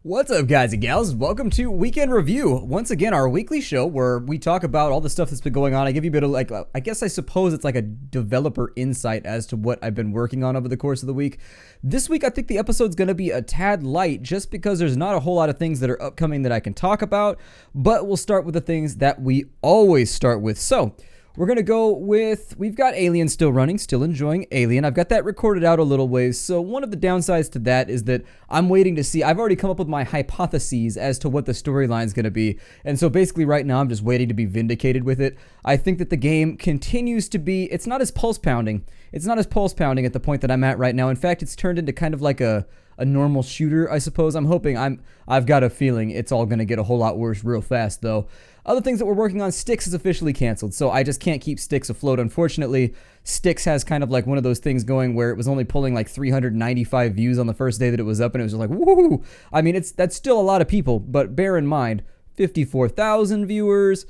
What's up, guys and gals? Welcome to Weekend Review. Once again, our weekly show where we talk about all the stuff that's been going on. I give you a bit of I suppose it's like a developer insight as to what I've been working on over the course of the week. This week, I think the episode's going to be a tad light just because there's not a whole lot of things that are upcoming that I can talk about, but we'll start with the things that we always start with. So, we're going to go with, we've got Alien still running, still enjoying Alien. I've got that recorded out a little ways, so one of the downsides to that is that I'm waiting to see, I've already come up with my hypotheses as to what the storyline's going to be, and so basically right now I'm just waiting to be vindicated with it. I think that the game continues to be, it's not as pulse-pounding. It's not as pulse-pounding at the point that I'm at right now. In fact, it's turned into kind of like a normal shooter, I suppose. I've got a feeling it's all going to get a whole lot worse real fast, though. Other things that we're working on, Stixs is officially canceled, so I just can't keep Stixs afloat. Unfortunately, Stixs has kind of like one of those things going where it was only pulling like 395 views on the first day that it was up, and it was just like, woohoo! I mean, that's still a lot of people, but bear in mind, 54,000 viewers,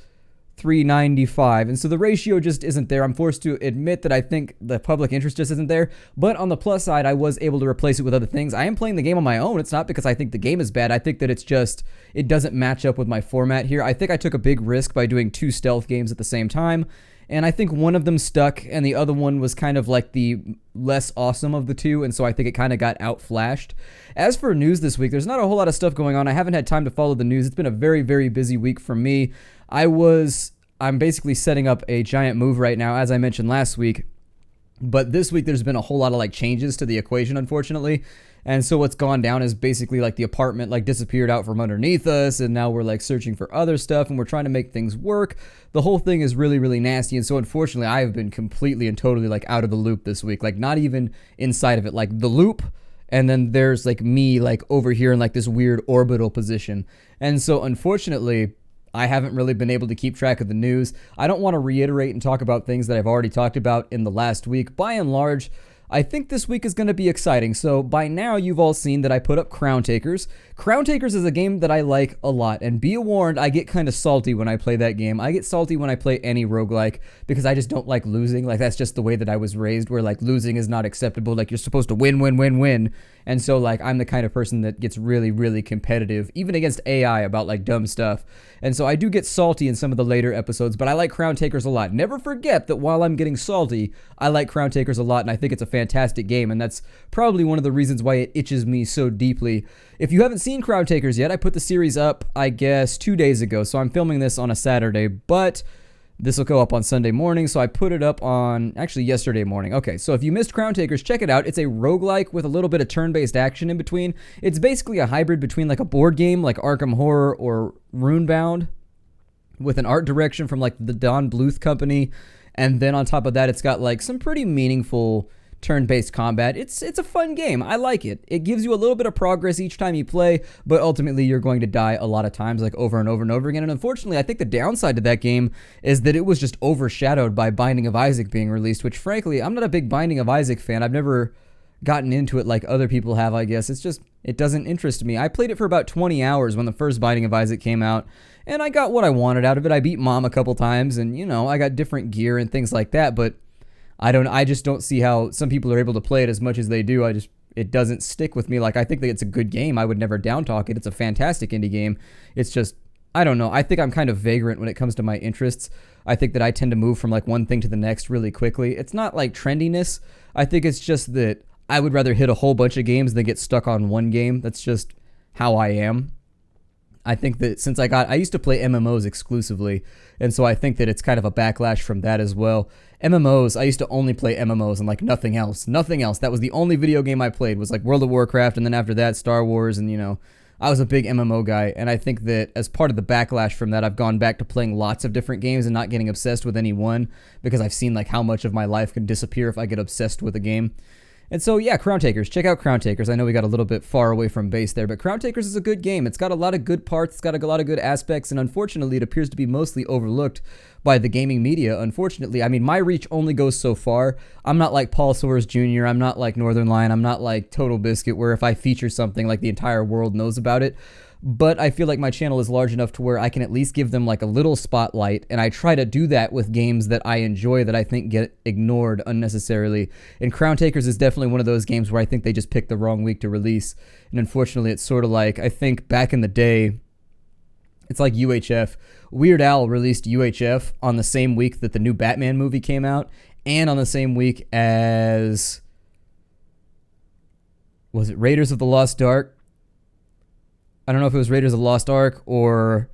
395, and so the ratio just isn't there. I'm forced to admit that I think the public interest just isn't there, but on the plus side, I was able to replace it with other things. I am playing the game on my own. It's not because I think the game is bad. I think that it's just, it doesn't match up with my format here. I think I took a big risk by doing two stealth games at the same time, and I think one of them stuck, and the other one was kind of like the less awesome of the two, and so I think it kind of got outflashed. As for news this week, there's not a whole lot of stuff going on. I haven't had time to follow the news. It's been a very, very busy week for me. I'm basically setting up a giant move right now, as I mentioned last week, but this week there's been a whole lot of like changes to the equation, unfortunately. And so what's gone down is basically like the apartment like disappeared out from underneath us, and now we're like searching for other stuff, and we're trying to make things work. The whole thing is really, really nasty, and so unfortunately I have been completely and totally like out of the loop this week, like not even inside of it, like the loop, and then there's like me like over here in like this weird orbital position. And so unfortunately, I haven't really been able to keep track of the news. I don't want to reiterate and talk about things that I've already talked about in the last week. By and large, I think this week is going to be exciting. So by now you've all seen that I put up Crown Takers. Crown Takers is a game that I like a lot, and be warned, I get kind of salty when I play that game. I get salty when I play any roguelike because I just don't like losing. Like that's just the way that I was raised, where like losing is not acceptable. Like you're supposed to win, win, win, win. And so like I'm the kind of person that gets really, really competitive, even against AI about like dumb stuff. And so I do get salty in some of the later episodes, but I like Crown Takers a lot. Never forget that while I'm getting salty, I like Crown Takers a lot, and I think it's a fantastic game, and that's probably one of the reasons why it itches me so deeply. If you haven't seen Crown Takers yet, I put the series up, I guess, 2 days ago, so I'm filming this on a Saturday, but this will go up on Sunday morning, so I put it up on, actually, yesterday morning. Okay, so if you missed Crown Takers, check it out. It's a roguelike with a little bit of turn-based action in between. It's basically a hybrid between like a board game, like Arkham Horror or Runebound, with an art direction from like the Don Bluth company, and then on top of that, it's got like some pretty meaningful turn-based combat. It's a fun game. I like it. It gives you a little bit of progress each time you play, but ultimately you're going to die a lot of times, like over and over and over again. And unfortunately, I think the downside to that game is that it was just overshadowed by Binding of Isaac being released, which frankly, I'm not a big Binding of Isaac fan. I've never gotten into it like other people have, I guess. It's just, it doesn't interest me. I played it for about 20 hours when the first Binding of Isaac came out, and I got what I wanted out of it. I beat Mom a couple times, and you know, I got different gear and things like that, but I just don't see how some people are able to play it as much as they do. It doesn't stick with me. Like, I think that it's a good game. I would never down talk it. It's a fantastic indie game. It's just, I don't know. I think I'm kind of vagrant when it comes to my interests. I think that I tend to move from like one thing to the next really quickly. It's not like trendiness. I think it's just that I would rather hit a whole bunch of games than get stuck on one game. That's just how I am. I think that since I used to play MMOs exclusively, and so I think that it's kind of a backlash from that as well. MMOs, I used to only play MMOs and like nothing else. Nothing else. That was the only video game I played, was like World of Warcraft, and then after that, Star Wars, and you know, I was a big MMO guy, and I think that as part of the backlash from that, I've gone back to playing lots of different games and not getting obsessed with any one, because I've seen like how much of my life can disappear if I get obsessed with a game. And so, yeah, Crown Takers. Check out Crown Takers. I know we got a little bit far away from base there, but Crown Takers is a good game. It's got a lot of good parts. It's got a lot of good aspects, and unfortunately, it appears to be mostly overlooked by the gaming media. Unfortunately, I mean, my reach only goes so far. I'm not like Paul Soares Jr. I'm not like Northern Lion. I'm not like Total Biscuit, where if I feature something, like the entire world knows about it. but I feel like my channel is large enough to where I can at least give them like a little spotlight, and I try to do that with games that I enjoy that I think get ignored unnecessarily. And Crown Takers is definitely one of those games where I think they just picked the wrong week to release, and unfortunately it's sort of like, I think back in the day, it's like UHF. Weird Al released UHF on the same week that the new Batman movie came out, and on the same week as, was it Raiders of the Lost Ark? I don't know if it was Raiders of the Lost Ark or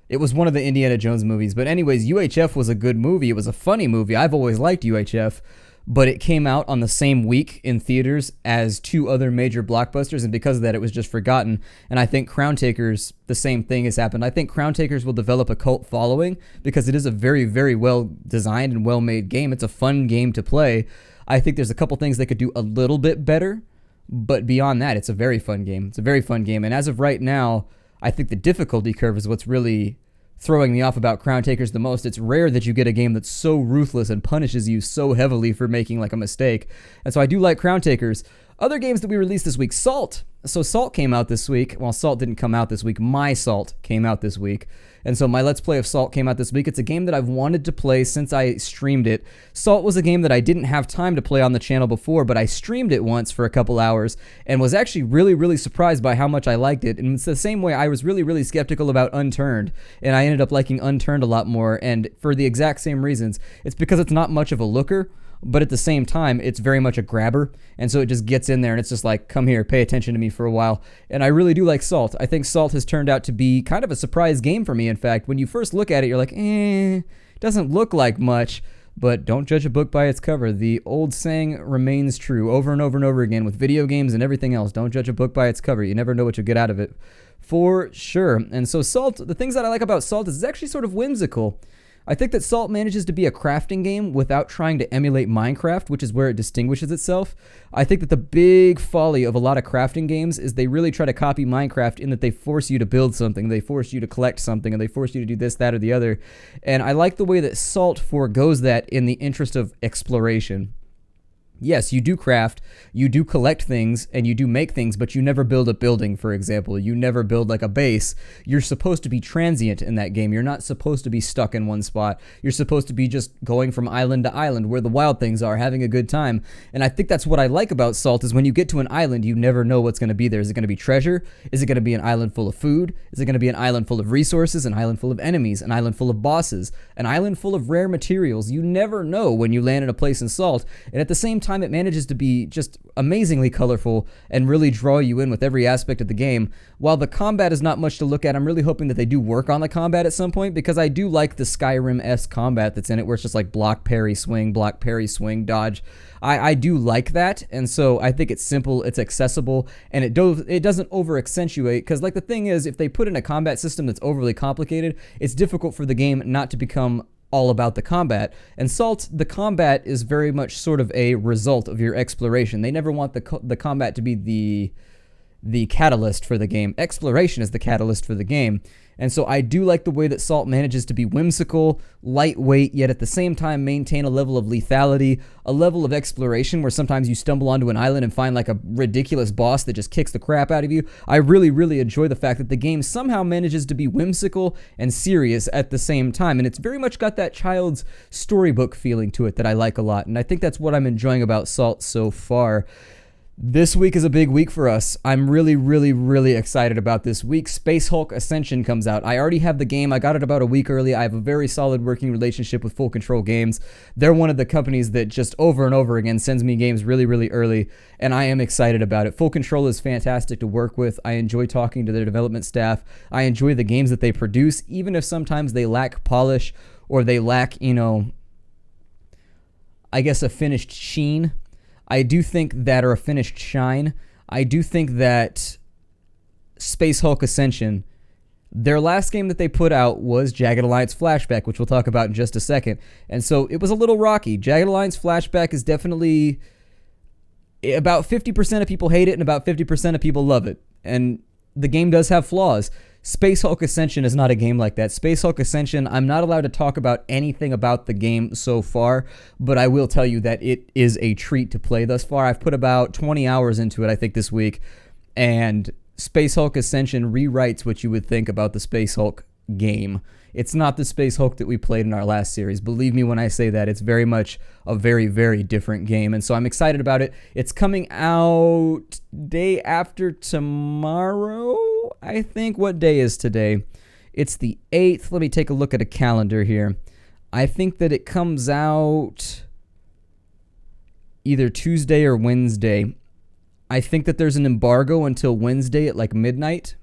it was one of the Indiana Jones movies. But anyways, UHF was a good movie. It was a funny movie. I've always liked UHF, but it came out on the same week in theaters as two other major blockbusters, and because of that, it was just forgotten. And I think Crown Takers, the same thing has happened. I think Crown Takers will develop a cult following because it is a very, very well designed and well made game. It's a fun game to play. I think there's a couple things they could do a little bit better, but beyond that, it's a very fun game. It's a very fun game. And as of right now, I think the difficulty curve is what's really throwing me off about Crown Takers the most. It's rare that you get a game that's so ruthless and punishes you so heavily for making like a mistake. And so I do like Crown Takers. Other games that we released this week, Salt. So Salt came out this week. Well, Salt didn't come out this week. My Salt came out this week. And so my Let's Play of Salt came out this week. It's a game that I've wanted to play since I streamed it. Salt was a game that I didn't have time to play on the channel before, but I streamed it once for a couple hours and was actually really, really surprised by how much I liked it. And it's the same way I was really, really skeptical about Unturned, and I ended up liking Unturned a lot more, and for the exact same reasons. It's because it's not much of a looker, but at the same time, it's very much a grabber, and so it just gets in there, and it's just like, come here, pay attention to me for a while. And I really do like Salt. I think Salt has turned out to be kind of a surprise game for me, in fact. When you first look at it, you're like, doesn't look like much, but don't judge a book by its cover. The old saying remains true over and over and over again with video games and everything else. Don't judge a book by its cover. You never know what you'll get out of it, for sure. And so Salt, the things that I like about Salt is it's actually sort of whimsical. I think that Salt manages to be a crafting game without trying to emulate Minecraft, which is where it distinguishes itself. I think that the big folly of a lot of crafting games is they really try to copy Minecraft in that they force you to build something, they force you to collect something, and they force you to do this, that, or the other. And I like the way that Salt forgoes that in the interest of exploration. Yes, you do craft, you do collect things, and you do make things, but you never build a building, for example. You never build like a base. You're supposed to be transient in that game. You're not supposed to be stuck in one spot. You're supposed to be just going from island to island where the wild things are, having a good time. And I think that's what I like about Salt is when you get to an island, you never know what's going to be there. Is it going to be treasure? Is it going to be an island full of food? Is it going to be an island full of resources? An island full of enemies? An island full of bosses? An island full of rare materials? You never know when you land in a place in Salt. And at the same time, it manages to be just amazingly colorful and really draw you in with every aspect of the game. While the combat is not much to look at, I'm really hoping that they do work on the combat at some point, because I do like the Skyrim-esque combat that's in it, where it's just like block, parry, swing, dodge. I do like that, and so I think it's simple, it's accessible, and it doesn't over-accentuate, because like the thing is, if they put in a combat system that's overly complicated, it's difficult for the game not to become all about the combat. And Salt, the combat is very much sort of a result of your exploration. They never want the combat to be the catalyst for the game. Exploration is the catalyst for the game. And so I do like the way that Salt manages to be whimsical, lightweight, yet at the same time maintain a level of lethality, a level of exploration where sometimes you stumble onto an island and find like a ridiculous boss that just kicks the crap out of you. I really, really enjoy the fact that the game somehow manages to be whimsical and serious at the same time. And it's very much got that child's storybook feeling to it that I like a lot. And I think that's what I'm enjoying about Salt so far. This week is a big week for us. I'm really, really, really excited about this week. Space Hulk Ascension comes out. I already have the game. I got it about a week early. I have a very solid working relationship with Full Control Games. They're one of the companies that just over and over again sends me games really, really early, and I am excited about it. Full Control is fantastic to work with. I enjoy talking to their development staff. I enjoy the games that they produce, even if sometimes they lack polish or they lack, I guess a finished sheen. I do think that, or a finished shine, I do think that Space Hulk Ascension, their last game that they put out was Jagged Alliance Flashback, which we'll talk about in just a second. And so it was a little rocky. Jagged Alliance Flashback is definitely, about 50% of people hate it and about 50% of people love it. And the game does have flaws. Space Hulk Ascension is not a game like that. Space Hulk Ascension, I'm not allowed to talk about anything about the game so far, but I will tell you that it is a treat to play thus far. I've put about 20 hours into it, I think, this week, and Space Hulk Ascension rewrites what you would think about the Space Hulk game. It's not the Space Hulk that we played in our last series. Believe me when I say that. It's very much a very, very different game. And so I'm excited about it. It's coming out day after tomorrow, I think. What day is today? It's the 8th. Let me take a look at a calendar here. I think that it comes out either Tuesday or Wednesday. I think that there's an embargo until Wednesday at like midnight.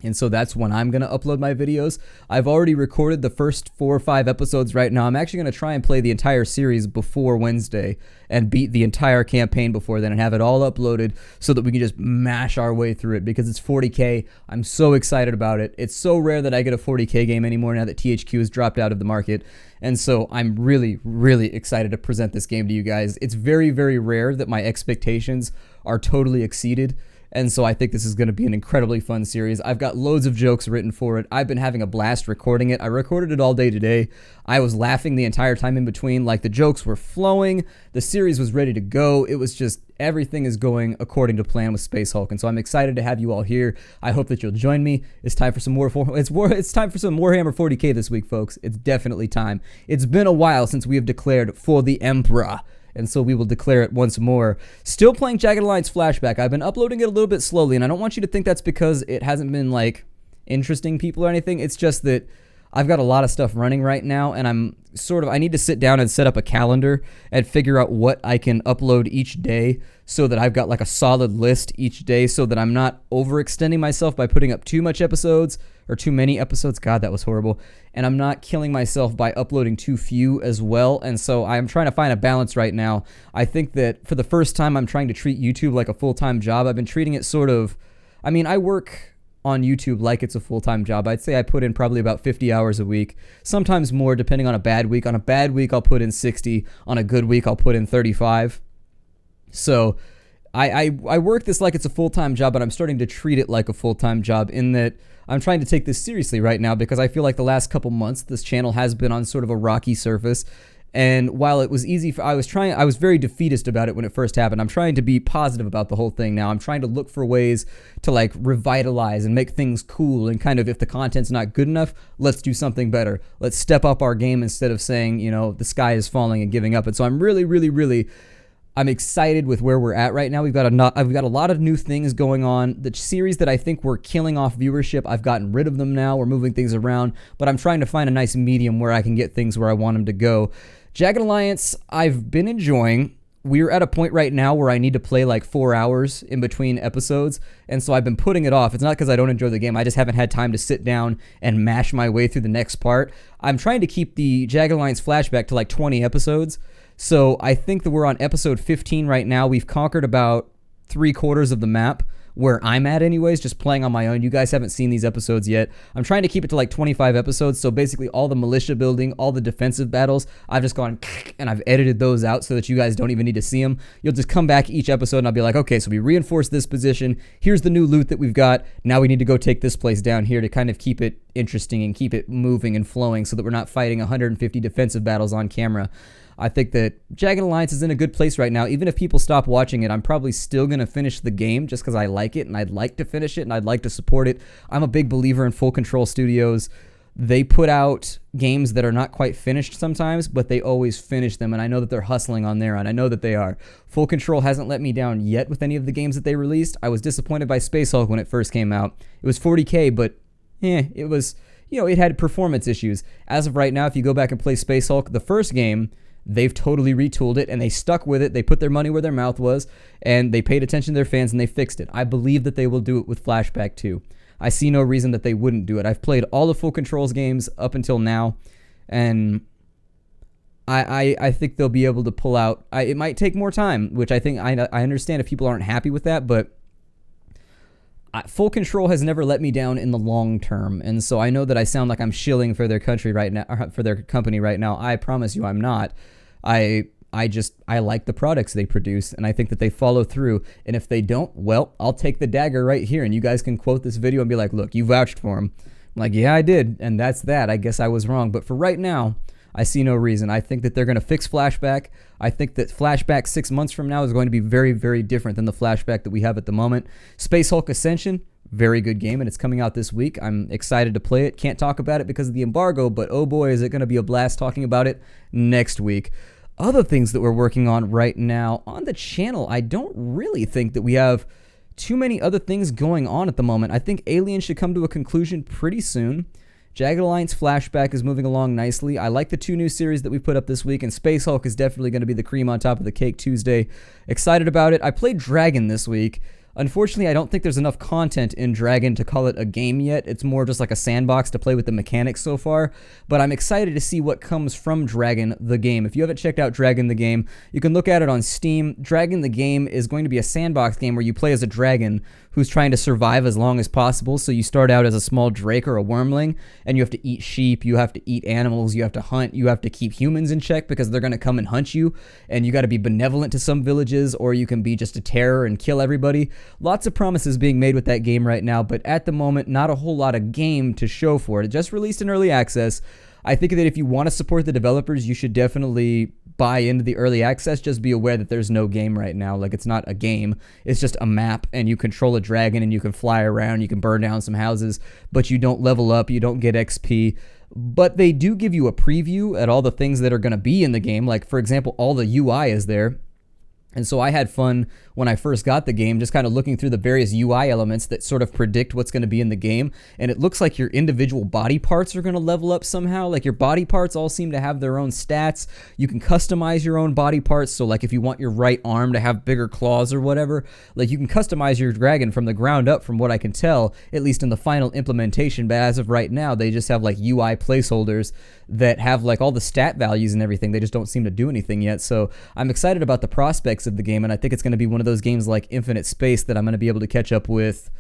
And so that's when I'm going to upload my videos. I've already recorded the first 4 or 5 episodes right now. I'm actually going to try and play the entire series before Wednesday and beat the entire campaign before then and have it all uploaded so that we can just mash our way through it because it's 40K. I'm so excited about it. It's so rare that I get a 40K game anymore now that THQ has dropped out of the market. And so I'm really, really excited to present this game to you guys. It's very, very rare that my expectations are totally exceeded. And so I think this is going to be an incredibly fun series. I've got loads of jokes written for it. I've been having a blast recording it. I recorded it all day today. I was laughing the entire time in between. Like, the jokes were flowing. The series was ready to go. It was just, everything is going according to plan with Space Hulk. And so I'm excited to have you all here. I hope that you'll join me. It's time for some more. It's time for some Warhammer 40K this week, folks. It's definitely time. It's been a while since we have declared for the Emperor. And so we will declare it once more. Still playing Jagged Alliance Flashback. I've been uploading it a little bit slowly, and I don't want you to think that's because it hasn't been, like, interesting people or anything. It's just that I've got a lot of stuff running right now, and I need to sit down and set up a calendar and figure out what I can upload each day so that I've got, like, a solid list each day so that I'm not overextending myself by putting up too much episodes or too many episodes. God, that was horrible. And I'm not killing myself by uploading too few as well. And so I'm trying to find a balance right now. I think that for the first time, I'm trying to treat YouTube like a full-time job. I've been treating it sort of, I work on YouTube like it's a full-time job. I'd say I put in probably about 50 hours a week, sometimes more depending on a bad week. On a bad week, I'll put in 60. On a good week, I'll put in 35. So I work this like it's a full-time job, but I'm starting to treat it like a full-time job in that I'm trying to take this seriously right now because I feel like the last couple months this channel has been on sort of a rocky surface. And while it was easy, I was very defeatist about it when it first happened. I'm trying to be positive about the whole thing now. I'm trying to look for ways to, like, revitalize and make things cool and kind of, if the content's not good enough, let's do something better. Let's step up our game instead of saying, the sky is falling and giving up. And so I'm really, really, really, I'm excited with where we're at right now. I've got a lot of new things going on. The series that I think were killing off viewership, I've gotten rid of them now. We're moving things around, but I'm trying to find a nice medium where I can get things where I want them to go. Jagged Alliance, I've been enjoying. We're at a point right now where I need to play like 4 hours in between episodes, and so I've been putting it off. It's not because I don't enjoy the game. I just haven't had time to sit down and mash my way through the next part. I'm trying to keep the Jagged Alliance flashback to like 20 episodes. So I think that we're on episode 15 right now. We've conquered about 3/4 of the map where I'm at anyways, just playing on my own. You guys haven't seen these episodes yet. I'm trying to keep it to like 25 episodes. So basically all the militia building, all the defensive battles, I've just gone and I've edited those out so that you guys don't even need to see them. You'll just come back each episode and I'll be like, okay, so we reinforced this position. Here's the new loot that we've got. Now we need to go take this place down here to kind of keep it interesting and keep it moving and flowing so that we're not fighting 150 defensive battles on camera. I think that Jagged Alliance is in a good place right now. Even if people stop watching it, I'm probably still going to finish the game just because I like it and I'd like to finish it and I'd like to support it. I'm a big believer in Full Control Studios. They put out games that are not quite finished sometimes, but they always finish them, and I know that they're hustling on their end. I know that they are. Full Control hasn't let me down yet with any of the games that they released. I was disappointed by Space Hulk when it first came out. It was 40K, but it was, it had performance issues. As of right now, if you go back and play Space Hulk, the first game, they've totally retooled it, and they stuck with it. They put their money where their mouth was, and they paid attention to their fans, and they fixed it. I believe that they will do it with Flashback too. I see no reason that they wouldn't do it. I've played all the Full Controls games up until now, and I think they'll be able to pull out. It might take more time, which I think I understand if people aren't happy with that, but Full Control has never let me down in the long term, and so I know that I sound like I'm shilling for their country right now, or for their company right now. I promise you, I'm not. I like the products they produce, and I think that they follow through. And if they don't, well, I'll take the dagger right here, and you guys can quote this video and be like, "Look, you vouched for them." I'm like, "Yeah, I did," and that's that. I guess I was wrong, but for right now, I see no reason. I think that they're going to fix flashback. I think that flashback 6 months from now is going to be very, very different than the flashback that we have at the moment. Space Hulk Ascension, very good game, and it's coming out this week. I'm excited to play it. Can't talk about it because of the embargo, but oh boy, is it going to be a blast talking about it next week. Other things that we're working on right now on the channel, I don't really think that we have too many other things going on at the moment. I think Alien should come to a conclusion pretty soon. Jagged Alliance Flashback is moving along nicely. I like the 2 new series that we put up this week, and Space Hulk is definitely going to be the cream on top of the cake Tuesday. Excited about it. I played Dragon this week. Unfortunately, I don't think there's enough content in Dragon to call it a game yet. It's more just like a sandbox to play with the mechanics so far. But I'm excited to see what comes from Dragon the game. If you haven't checked out Dragon the game, you can look at it on Steam. Dragon the game is going to be a sandbox game where you play as a dragon who's trying to survive as long as possible. So you start out as a small drake or a wormling, and you have to eat sheep, you have to eat animals, you have to hunt, you have to keep humans in check because they're going to come and hunt you, and you got to be benevolent to some villages, or you can be just a terror and kill everybody. Lots of promises being made with that game right now, but at the moment, not a whole lot of game to show for it. It just released in early access. I think that if you want to support the developers, you should definitely buy into the early access. Just be aware that there's no game right now. Like, it's not a game. It's just a map, and you control a dragon, and you can fly around, you can burn down some houses, but you don't level up, you don't get XP. But they do give you a preview at all the things that are going to be in the game. Like, for example, all the UI is there. And so I had fun when I first got the game, just kind of looking through the various UI elements that sort of predict what's going to be in the game. And it looks like your individual body parts are going to level up somehow. Like, your body parts all seem to have their own stats. You can customize your own body parts. So like if you want your right arm to have bigger claws or whatever, like you can customize your dragon from the ground up, from what I can tell, at least in the final implementation. But as of right now, they just have like UI placeholders that have like all the stat values and everything. They just don't seem to do anything yet. So I'm excited about the prospects of the game, and I think it's going to be one of those games like Infinite Space that I'm going to be able to catch up with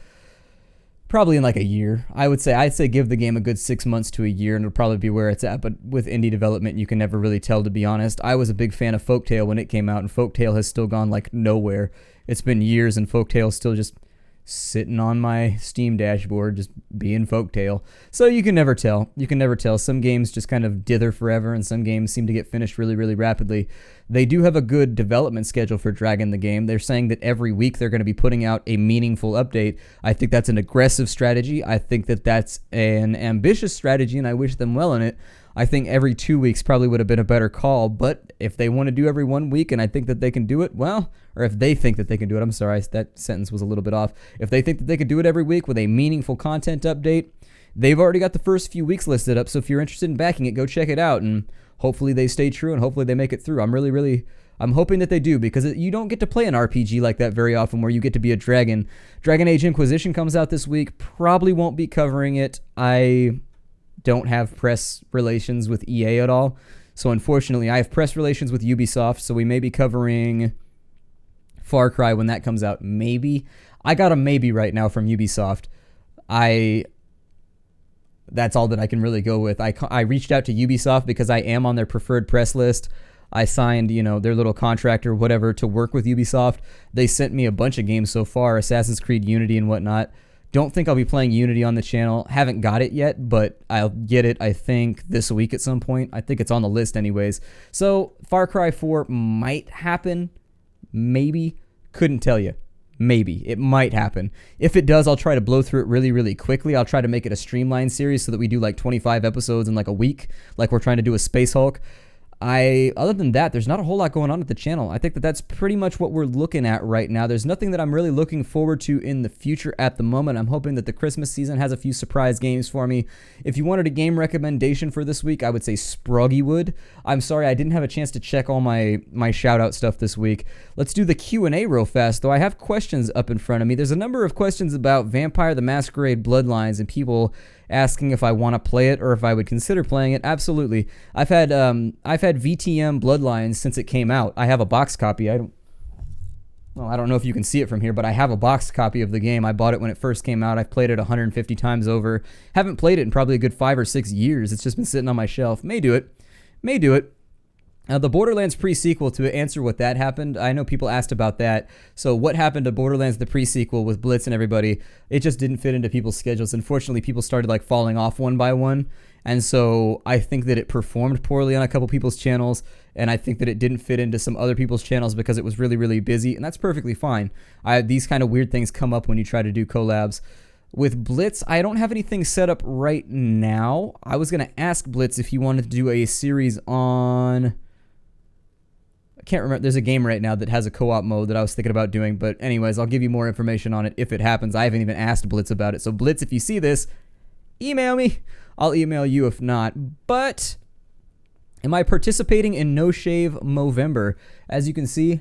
probably in like a year. I'd say give the game a good 6 months to a year, and it'll probably be where it's at. But with indie development, you can never really tell, to be honest. I was a big fan of Folktale when it came out, and Folktale has still gone like nowhere. It's been years, and Folktale's still just sitting on my Steam dashboard, just being Folktale. So you can never tell. You can never tell. Some games just kind of dither forever, and some games seem to get finished really, really rapidly. They do have a good development schedule for Dragon the game. They're saying that every week they're going to be putting out a meaningful update. I think that's an aggressive strategy. I think that that's an ambitious strategy, and I wish them well in it. I think every 2 weeks probably would have been a better call, but if they want to do every 1 week, and I think that they can do it, well, or if they think that they can do it, I'm sorry, that sentence was a little bit off. If they think that they could do it every week with a meaningful content update, they've already got the first few weeks listed up, so if you're interested in backing it, go check it out, and hopefully they stay true, and hopefully they make it through. I'm hoping that they do, because you don't get to play an RPG like that very often where you get to be a dragon. Dragon Age Inquisition comes out this week, probably won't be covering it. I don't have press relations with EA at all, so unfortunately I have press relations with Ubisoft, so we may be covering Far Cry when that comes out. Maybe. I got a maybe right now from Ubisoft. That's all that I can really go with. I reached out to Ubisoft because I am on their preferred press list. I signed, their little contract or whatever to work with Ubisoft. They sent me a bunch of games so far, Assassin's Creed Unity and whatnot. Don't think I'll be playing Unity on the channel. Haven't got it yet, but I'll get it, I think, this week at some point. I think it's on the list anyways. So Far Cry 4 might happen. Maybe. Couldn't tell you. Maybe. It might happen. If it does, I'll try to blow through it really, really quickly. I'll try to make it a streamlined series so that we do like 25 episodes in like a week, like we're trying to do a Space Hulk. Other than that, there's not a whole lot going on at the channel. I think that that's pretty much what we're looking at right now. There's nothing that I'm really looking forward to in the future at the moment. I'm hoping that the Christmas season has a few surprise games for me. If you wanted a game recommendation for this week, I would say Sproggywood. I'm sorry, I didn't have a chance to check all my shout-out stuff this week. Let's do the Q&A real fast, though. I have questions up in front of me. There's a number of questions about Vampire the Masquerade Bloodlines and people asking if I want to play it or if I would consider playing it. Absolutely. I've had VTM Bloodlines since it came out. I have a box copy. I don't know if you can see it from here, but I have a box copy of the game. I bought it when it first came out. I've played it 150 times over. Haven't played it in probably a good 5 or 6 years. It's just been sitting on my shelf. May do it. The Borderlands pre-sequel, to answer what that happened, I know people asked about that. So what happened to Borderlands, the pre-sequel with Blitz and everybody, it just didn't fit into people's schedules. Unfortunately, people started like falling off one by one. And so I think that it performed poorly on a couple people's channels. And I think that it didn't fit into some other people's channels because it was really, really busy. And that's perfectly fine. These kind of weird things come up when you try to do collabs. With Blitz, I don't have anything set up right now. I was going to ask Blitz if he wanted to do a series on... I can't remember. There's a game right now that has a co-op mode that I was thinking about doing. But anyways, I'll give you more information on it if it happens. I haven't even asked Blitz about it. So Blitz, if you see this, email me. I'll email you if not. But am I participating in No Shave Movember? As you can see,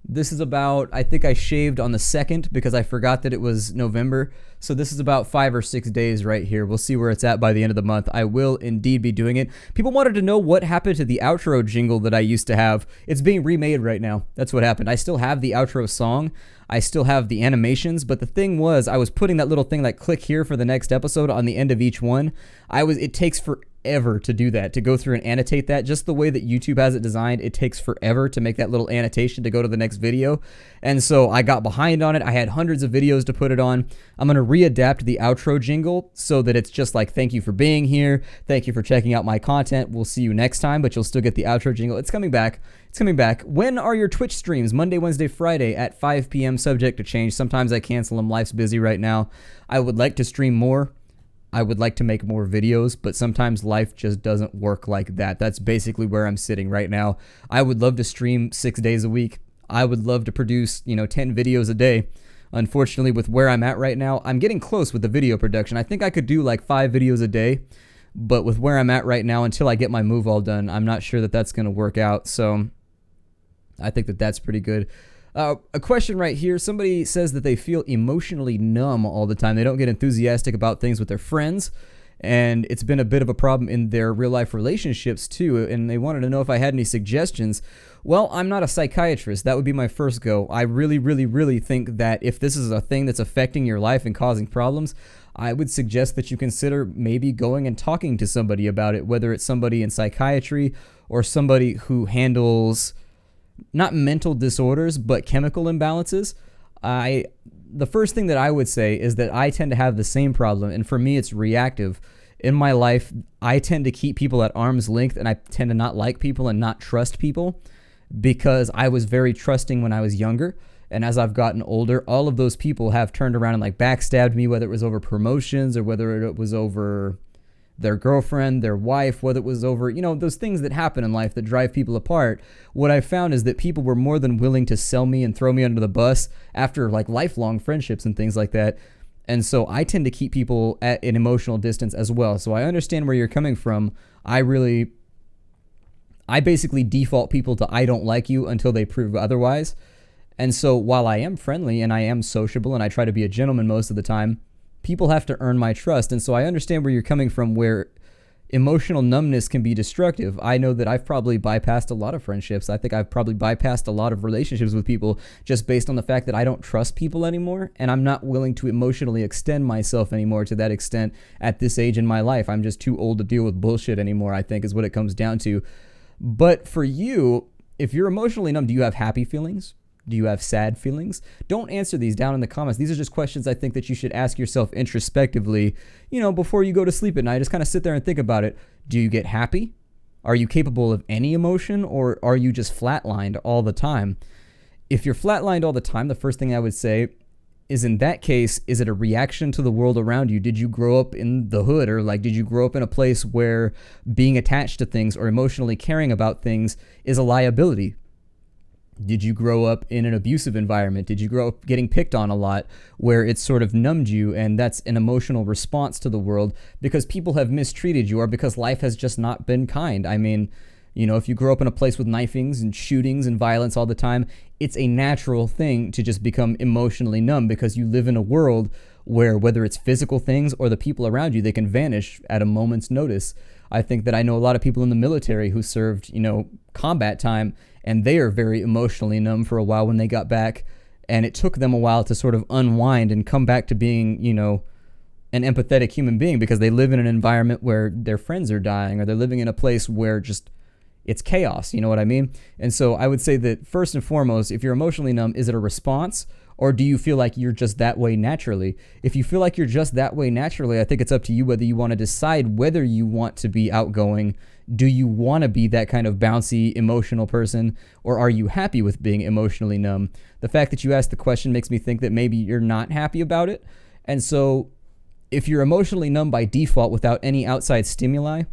this is about, I think I shaved on the 2nd because I forgot that it was November. So this is about 5 or 6 days right here. We'll see where it's at by the end of the month. I will indeed be doing it. People wanted to know what happened to the outro jingle that I used to have. It's being remade right now. That's what happened. I still have the outro song. I still have the animations, but the thing was, I was putting that little thing like click here for the next episode on the end of each one. It takes forever to do that, to go through and annotate that. Just the way that YouTube has it designed, it takes forever to make that little annotation to go to the next video. And so I got behind on it. I had hundreds of videos to put it on. I'm going to readapt the outro jingle so that it's just like, thank you for being here. Thank you for checking out my content. We'll see you next time, but you'll still get the outro jingle. It's coming back. It's coming back. When are your Twitch streams? Monday, Wednesday, Friday at 5 p.m. subject to change. Sometimes I cancel them. Life's busy right now. I would like to stream more. I would like to make more videos, but sometimes life just doesn't work like that. That's basically where I'm sitting right now. I would love to stream 6 days a week. I would love to produce, 10 videos a day. Unfortunately, with where I'm at right now, I'm getting close with the video production. I think I could do like 5 videos a day, but with where I'm at right now, until I get my move all done, I'm not sure that that's going to work out. So I think that that's pretty good. A question right here. Somebody says that they feel emotionally numb all the time. They don't get enthusiastic about things with their friends, and it's been a bit of a problem in their real-life relationships too, and they wanted to know if I had any suggestions. Well, I'm not a psychiatrist. That would be my first go. I really, really, really think that if this is a thing that's affecting your life and causing problems, I would suggest that you consider maybe going and talking to somebody about it, whether it's somebody in psychiatry or somebody who handles not mental disorders, but chemical imbalances. The first thing that I would say is that I tend to have the same problem, and for me, it's reactive. In my life, I tend to keep people at arm's length, and I tend to not like people and not trust people because I was very trusting when I was younger. And as I've gotten older, all of those people have turned around and like backstabbed me, whether it was over promotions or whether it was over their girlfriend, their wife, whether it was over, those things that happen in life that drive people apart. What I found is that people were more than willing to sell me and throw me under the bus after like lifelong friendships and things like that. And so I tend to keep people at an emotional distance as well. So I understand where you're coming from. I basically default people to I don't like you until they prove otherwise. And so while I am friendly and I am sociable and I try to be a gentleman most of the time, people have to earn my trust. And so I understand where you're coming from, where emotional numbness can be destructive. I know that I've probably bypassed a lot of friendships. I think I've probably bypassed a lot of relationships with people just based on the fact that I don't trust people anymore, and I'm not willing to emotionally extend myself anymore to that extent at this age in my life. I'm just too old to deal with bullshit anymore, I think is what it comes down to. But for you, if you're emotionally numb, do you have happy feelings? Do you have sad feelings? Don't answer these down in the comments. These are just questions I think that you should ask yourself introspectively, before you go to sleep at night. Just kind of sit there and think about it. Do you get happy? Are you capable of any emotion, or are you just flatlined all the time? If you're flatlined all the time, the first thing I would say is, in that case, is it a reaction to the world around you? Did you grow up in the hood, or did you grow up in a place where being attached to things or emotionally caring about things is a liability? Did you grow up in an abusive environment? Did you grow up getting picked on a lot where it's sort of numbed you, and that's an emotional response to the world because people have mistreated you or because life has just not been kind? I mean, if you grow up in a place with knifings and shootings and violence all the time, it's a natural thing to just become emotionally numb because you live in a world where whether it's physical things or the people around you, they can vanish at a moment's notice. I think that I know a lot of people in the military who served, combat time, and they are very emotionally numb for a while when they got back, and it took them a while to sort of unwind and come back to being, an empathetic human being because they live in an environment where their friends are dying, or they're living in a place where just it's chaos, you know what I mean? And so I would say that first and foremost, if you're emotionally numb, is it a response, or do you feel like you're just that way naturally? If you feel like you're just that way naturally, I think it's up to you whether you want to decide whether you want to be outgoing. Do you want to be that kind of bouncy, emotional person, or are you happy with being emotionally numb? The fact that you asked the question makes me think that maybe you're not happy about it. And so if you're emotionally numb by default without any outside stimuli,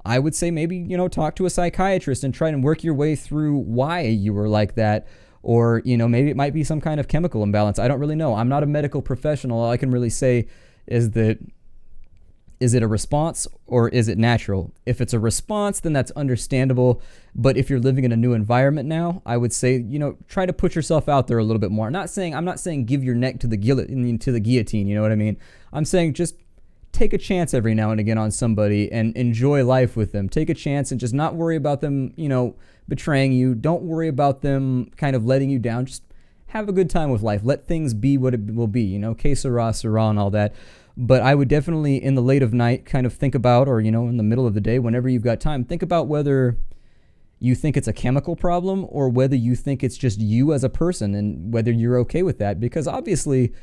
I would say maybe, talk to a psychiatrist and try and work your way through why you were like that. Or, maybe it might be some kind of chemical imbalance. I don't really know. I'm not a medical professional. All I can really say is that, is it a response or is it natural? If it's a response, then that's understandable. But if you're living in a new environment now, I would say, try to put yourself out there a little bit more. I'm not saying give your neck to the guillotine, you know what I mean? I'm saying just take a chance every now and again on somebody and enjoy life with them. Take a chance and just not worry about them, betraying you. Don't worry about them kind of letting you down. Just have a good time with life. Let things be what it will be, que sera, sera, and all that. But I would definitely, in the late of night, kind of think about, or, in the middle of the day, whenever you've got time, think about whether you think it's a chemical problem or whether you think it's just you as a person and whether you're okay with that. Because obviously,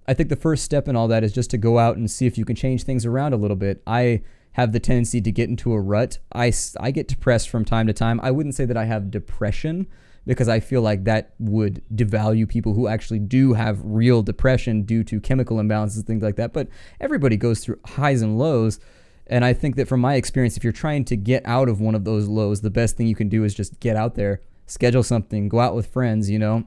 I think the first step in all that is just to go out and see if you can change things around a little bit. I have the tendency to get into a rut. I get depressed from time to time. I wouldn't say that I have depression because I feel like that would devalue people who actually do have real depression due to chemical imbalances, things like that. But everybody goes through highs and lows. And I think that from my experience, if you're trying to get out of one of those lows, the best thing you can do is just get out there, schedule something, go out with friends, And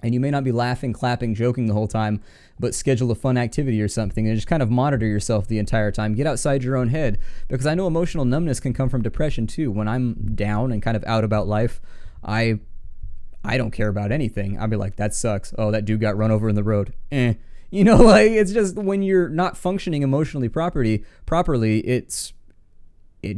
you may not be laughing, clapping, joking the whole time, but schedule a fun activity or something and just kind of monitor yourself the entire time. Get outside your own head, because I know emotional numbness can come from depression too. When I'm down and kind of out about life, I don't care about anything. I'll be like, that sucks. Oh, that dude got run over in the road. It's just when you're not functioning emotionally properly, it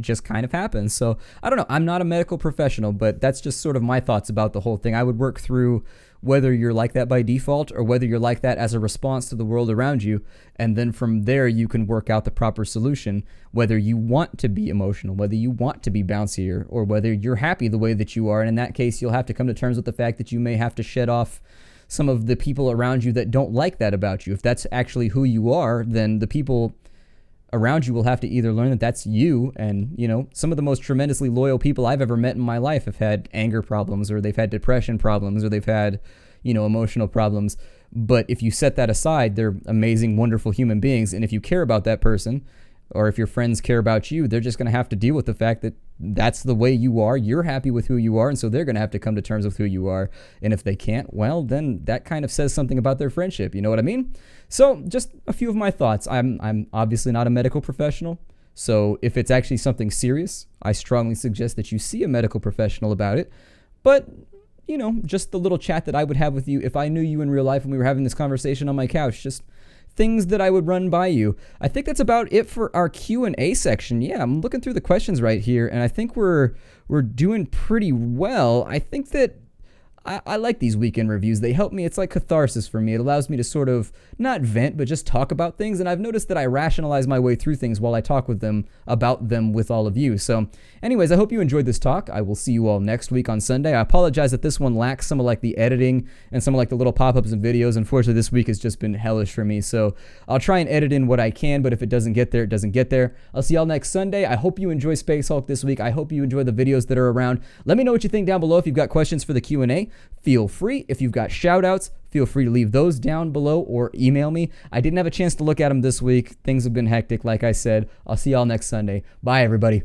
just kind of happens. So I don't know. I'm not a medical professional, but that's just sort of my thoughts about the whole thing. I would work through whether you're like that by default or whether you're like that as a response to the world around you. And then from there, you can work out the proper solution, whether you want to be emotional, whether you want to be bouncier, or whether you're happy the way that you are. And in that case, you'll have to come to terms with the fact that you may have to shed off some of the people around you that don't like that about you. If that's actually who you are, then the people around you will have to either learn that that's you. And, some of the most tremendously loyal people I've ever met in my life have had anger problems, or they've had depression problems, or they've had, emotional problems. But if you set that aside, they're amazing, wonderful human beings. And if you care about that person, or if your friends care about you, they're just going to have to deal with the fact that that's the way you are. You're happy with who you are, and so they're going to have to come to terms with who you are. And if they can't, well, then that kind of says something about their friendship. You know what I mean? So just a few of my thoughts. I'm obviously not a medical professional, so if it's actually something serious, I strongly suggest that you see a medical professional about it. But, just the little chat that I would have with you if I knew you in real life and we were having this conversation on my couch, just things that I would run by you. I think that's about it for our Q&A section. Yeah, I'm looking through the questions right here, and I think we're doing pretty well. I think that I like these weekend reviews. They help me. It's like catharsis for me. It allows me to sort of not vent, but just talk about things. And I've noticed that I rationalize my way through things while I talk with them about them with all of you. So anyways, I hope you enjoyed this talk. I will see you all next week on Sunday. I apologize that this one lacks some of like the editing and some of like the little pop-ups and videos. Unfortunately, this week has just been hellish for me. So I'll try and edit in what I can, but if it doesn't get there, it doesn't get there. I'll see y'all next Sunday. I hope you enjoy Space Hulk this week. I hope you enjoy the videos that are around. Let me know what you think down below. If you've got questions for the Q&A, feel free. If you've got shout outs, feel free to leave those down below or email me. I didn't have a chance to look at them this week. Things have been hectic, like I said. I'll see y'all next Sunday. Bye, everybody.